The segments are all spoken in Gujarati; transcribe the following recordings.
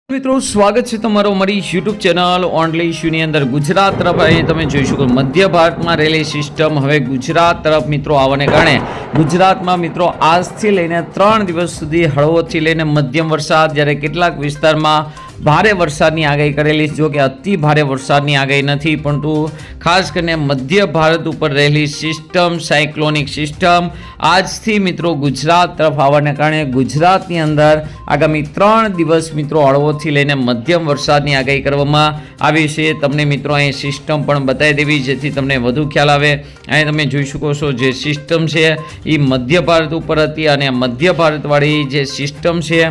મિત્રો સ્વાગત છે તમારો અમારી યુટ્યુબ ચેનલ ઓનલી ઇશ્યુની અંદર ગુજરાત તરફ અહીં તમે જોઈ શકો મધ્ય ભારતમાં રહેલી સિસ્ટમ હવે ગુજરાત તરફ મિત્રો આવવાને કારણે ગુજરાતમાં મિત્રો આજથી લઈને 3 દિવસ સુધી હળવોથી લઈને મધ્યમ વરસાદ, જ્યારે કેટલાક વિસ્તારમાં ભારે વરસાદની આગાહી કરેલી છે। જો કે અતિ ભારે વરસાદની આગાહી નથી, પરંતુ ખાસ કરીને મધ્ય ભારત ઉપર રહેલી સિસ્ટમ, સાયક્લોનિક સિસ્ટમ આજથી મિત્રો ગુજરાત તરફ આવવાને કારણે ગુજરાતની અંદર આગામી 3 દિવસ મિત્રો હળવોથી લઈને મધ્યમ વરસાદની આગાહી કરવામાં આવી છે। તમને મિત્રો અહીં સિસ્ટમ પણ બતાવી દેવી જેથી તમને વધુ ખ્યાલ આવે। અહીં તમે જોઈ શકો છો જે સિસ્ટમ છે એ મધ્ય ભારત ઉપર હતી અને મધ્ય ભારતવાળી જે સિસ્ટમ છે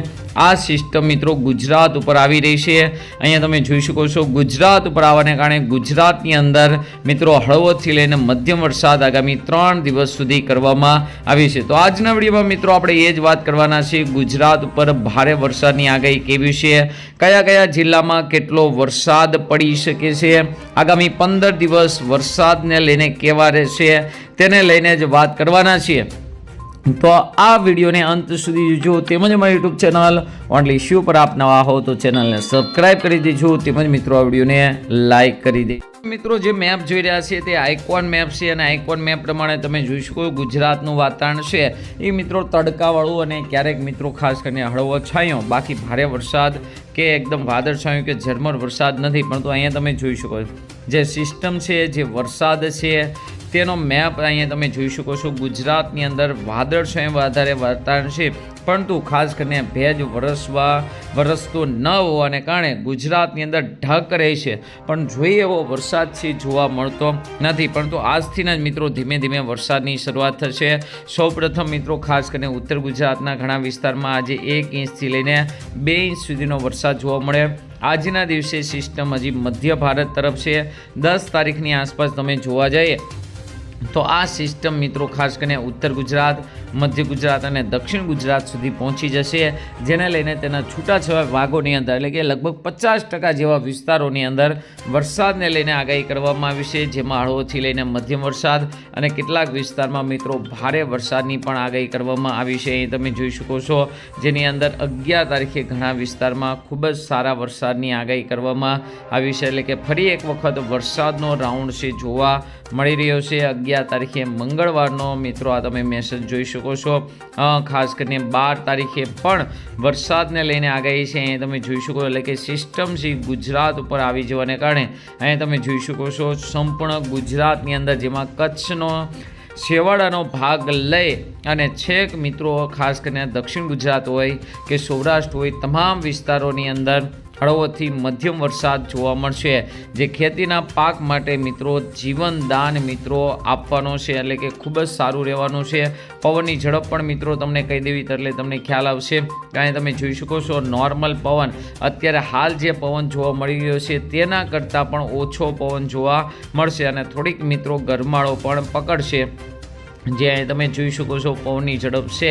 આ સિસ્ટમ મિત્રો ગુજરાત ઉપર આવી રહી છે। અહીંયા તમે જોઈ શકો છો ગુજરાત ઉપર આવવાને કારણે ગુજરાતની અંદર મિત્રો હળવોથી લઈને મધ્યમ વરસાદ આગામી 3 દિવસ સુધી કરવામાં આવી છે। તો આજના વિડીયોમાં મિત્રો આપણે એ જ વાત કરવાના છે ગુજરાત ઉપર ભારે વરસાદની આગાહી કેવી છે, કયા કયા જિલ્લામાં કેટલો વરસાદ પડી શકે છે, આગામી 15 દિવસ વરસાદને લઈને કેવા રહેશે તેને લઈને જ વાત કરવાના છીએ। તો આ વિડીયોને અંત સુધી જોજો, તેમજ અમારી યુટ્યુબ ચેનલ ઓનલી ઇશ્યુ પર આપ નવા હો તો ચેનલને સબસ્ક્રાઇબ કરી દેજો, તેમજ મિત્રો આ વિડીયોને લાઇક કરી દે। મિત્રો જે મેપ જોઈ રહ્યા છે તે આઇકોન મેપ છે અને આઇકોન મેપ પ્રમાણે તમે જોઈ શકો ગુજરાતનું વાતાવરણ છે એ મિત્રો તડકાવાળું અને ક્યારેક મિત્રો ખાસ કરીને હળવો છાંયો, બાકી ભારે વરસાદ કે એકદમ વાદળછાયું કે ઝરમર વરસાદ નથી। પરંતુ અહીંયા તમે જોઈ શકો જે સિસ્ટમ છે, જે વરસાદ છે તેનો મેપ અહીંયા તમે જોઈ શકો છો। ગુજરાતની અંદર વાદળછાયું વધારે વાતાવરણ છે, પરંતુ ખાસ કરીને ભેજ વરસતો ન હોવાને કારણે ગુજરાતની અંદર ઢક રહે છે, પણ જોઈએ એવો વરસાદ છે જોવા મળતો નથી। પરંતુ આજથી જ મિત્રો ધીમે ધીમે વરસાદની શરૂઆત થશે। સૌપ્રથમ મિત્રો ખાસ કરીને ઉત્તર ગુજરાતના ઘણા વિસ્તારમાં આજે 1 ઇંચથી લઈને 2 ઇંચ સુધીનો વરસાદ જોવા મળે। આજના દિવસે સિસ્ટમ હજી મધ્ય ભારત તરફ છે। 10 તારીખની આસપાસ તમે જોવા જઈએ તો આ સિસ્ટમ મિત્રો ખાસ કરીને ઉત્તર ગુજરાત, મધ્ય ગુજરાત અને દક્ષિણ ગુજરાત સુધી પહોંચી જશે, જેને લઈને તેના છૂટાછવાયા ભાગોની અંદર એટલે કે લગભગ 50% જેવા વિસ્તારોની અંદર વરસાદને લઈને આગાહી કરવામાં આવી છે, જેમાં હળવોથી લઈને મધ્યમ વરસાદ અને કેટલાક વિસ્તારમાં મિત્રો ભારે વરસાદની પણ આગાહી કરવામાં આવી છે। અહીં તમે જોઈ શકો છો જેની અંદર 11 તારીખે ઘણા વિસ્તારમાં ખૂબ જ સારા વરસાદની આગાહી કરવામાં આવી છે, એટલે કે ફરી એક વખત વરસાદનો રાઉન્ડ છે જોવા મળી રહ્યો છે। 11 તારીખે મંગળવારનો મિત્રો આ તમે મેસેજ જોઈ શકો છો। ખાસ કરીને 12 તારીખે પણ વરસાદને લઈને આગાહી છે, અહીં તમે જોઈ શકો, એટલે કે સિસ્ટમ છે ગુજરાત ઉપર આવી જવાને કારણે અહીં તમે જોઈ શકો છો સંપૂર્ણ ગુજરાતની અંદર, જેમાં કચ્છનો છેવાડાનો ભાગ લઈ અને છેક મિત્રો ખાસ કરીને દક્ષિણ ગુજરાત હોય કે સૌરાષ્ટ્ર હોય તમામ વિસ્તારોની અંદર હળવોથી મધ્યમ વરસાદ જોવા મળશે, જે ખેતીના પાક માટે મિત્રો જીવનદાન મિત્રો આપવાનો છે, એટલે કે ખૂબ જ સારું રહેવાનું છે। પવનની ઝડપ પણ મિત્રો તમને કહી દેવી એટલે તમને ખ્યાલ આવશે, કારણ તમે જોઈ શકો છો નોર્મલ પવન અત્યારે હાલ જે પવન જોવા મળી રહ્યો છે તેના કરતાં પણ ઓછો પવન જોવા મળશે અને થોડીક મિત્રો ગરમાળો પણ પકડશે। જે તમે જોઈ શકો છો પવનની ઝડપ છે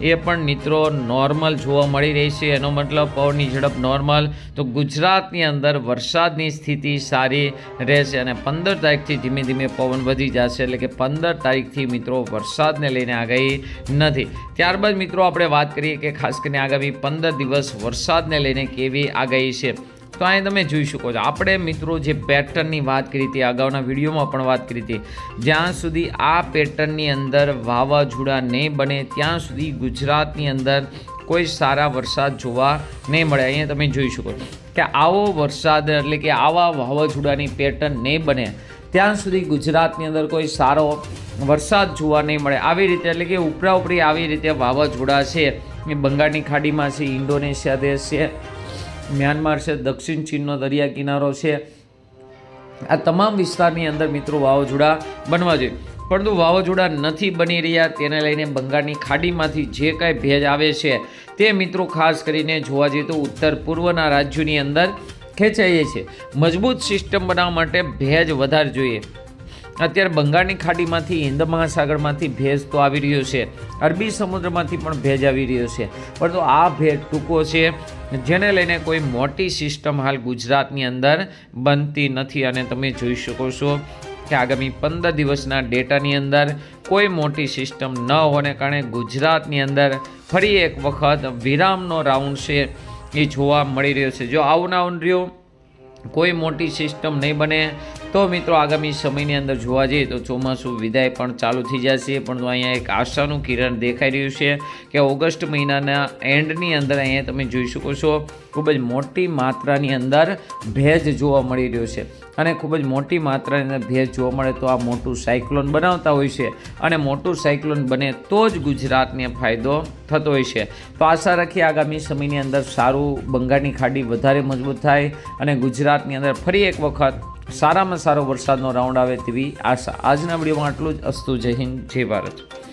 એ પણ મિત્રો નોર્મલ જોવા મળી રહી છે, એનો મતલબ પવનની ઝડપ નોર્મલ। તો ગુજરાતની અંદર વરસાદની સ્થિતિ સારી રહેશે અને 15 તારીખથી ધીમે ધીમે પવન વધી જશે, એટલે કે 15 તારીખથી મિત્રો વરસાદને લઈને આગાહી નથી। ત્યારબાદ મિત્રો આપણે વાત કરીએ કે ખાસ કરીને આગામી 15 દિવસ વરસાદને લઈને કેવી આગાહી છે। તો અહીં તમે જોઈ શકો છો આપણે મિત્રો જે પેટર્નની વાત કરી હતી, અગાઉના વિડીયોમાં પણ વાત કરી હતી, જ્યાં સુધી આ પેટર્નની અંદર વાવાઝોડા નહીં બને ત્યાં સુધી ગુજરાતની અંદર કોઈ સારા વરસાદ જોવા નહીં મળે। અહીંયા તમે જોઈ શકો કે આવો વરસાદ એટલે કે આવા વાવાઝોડાની પેટર્ન નહીં બને ત્યાં સુધી ગુજરાતની અંદર કોઈ સારો વરસાદ જોવા નહીં મળે। આવી રીતે એટલે કે ઉપરી આવી રીતે વાવાઝોડા છે એ બંગાળની ખાડીમાં છે, ઇન્ડોનેશિયા દેશ છે, મ્યાનમાર છે, દક્ષિણ ચીનનો દરિયા કિનારો છે, આ તમામ વિસ્તારની અંદર મિત્રો વાવાઝોડા બનવા જોઈએ, પરંતુ વાવાઝોડા નથી બની રહ્યા, તેને લઈને બંગાળની ખાડીમાંથી જે કાંઈ ભેજ આવે છે તે મિત્રો ખાસ કરીને જોવા જઈએ તો ઉત્તર પૂર્વના રાજ્યોની અંદર ખેંચાઈએ છે। મજબૂત સિસ્ટમ બનાવવા માટે ભેજ વધારે જોઈએ। અત્યારે બંગાળની ખાડીમાંથી, હિન્દ મહાસાગરમાંથી ભેજ તો આવી રહ્યો છે, અરબી સમુદ્રમાંથી પણ ભેજ આવી રહ્યો છે, પરંતુ આ ભેજ ટૂંકો છે, જેને લઈને કોઈ મોટી સિસ્ટમ હાલ ગુજરાતની અંદર બનતી નથી। અને તમે જોઈ શકો છો કે આગામી 15 દિવસના ડેટાની અંદર કોઈ મોટી સિસ્ટમ ન હોવાને કારણે ગુજરાતની અંદર ફરી એક વખત વિરામનો રાઉન્ડ છે એ જોવા મળી રહ્યો છે. જો આવું ના રહ્યું, કોઈ મોટી સિસ્ટમ નહીં બને તો મિત્રો આગામી સમયની અંદર જોવા જઈએ તો ચોમાસું વિદાય પણ ચાલુ થઈ જશે. પણ અહીંયા એક આશાનું કિરણ દેખાઈ રહ્યું છે કે ઓગસ્ટ મહિનાના એન્ડની અંદર અહીંયા તમે જોઈ શકો છો ખૂબ જ મોટી માત્રાની અંદર ભેજ જોવા મળી રહ્યો છે. અને ખૂબ જ મોટી માત્રાની અંદર ભેજ જોવા મળે તો આ મોટું સાયક્લોન બનાવતા હોય છે. અને મોટું સાયક્લોન બને તો જ ગુજરાતને ફાયદો થતો હોય છે. તો આશા રાખીએ આગામી સમયની અંદર સારું બંગાળની ખાડી વધારે મજબૂત થાય અને ગુજરાતની અંદર ફરી એક વખત સારામાં સારો વરસાદનો રાઉન્ડ આવે તેવી આશા. આજના વિડીયોમાં આટલું જ. અસ્તુ. જય હિન્દ, જય ભારત.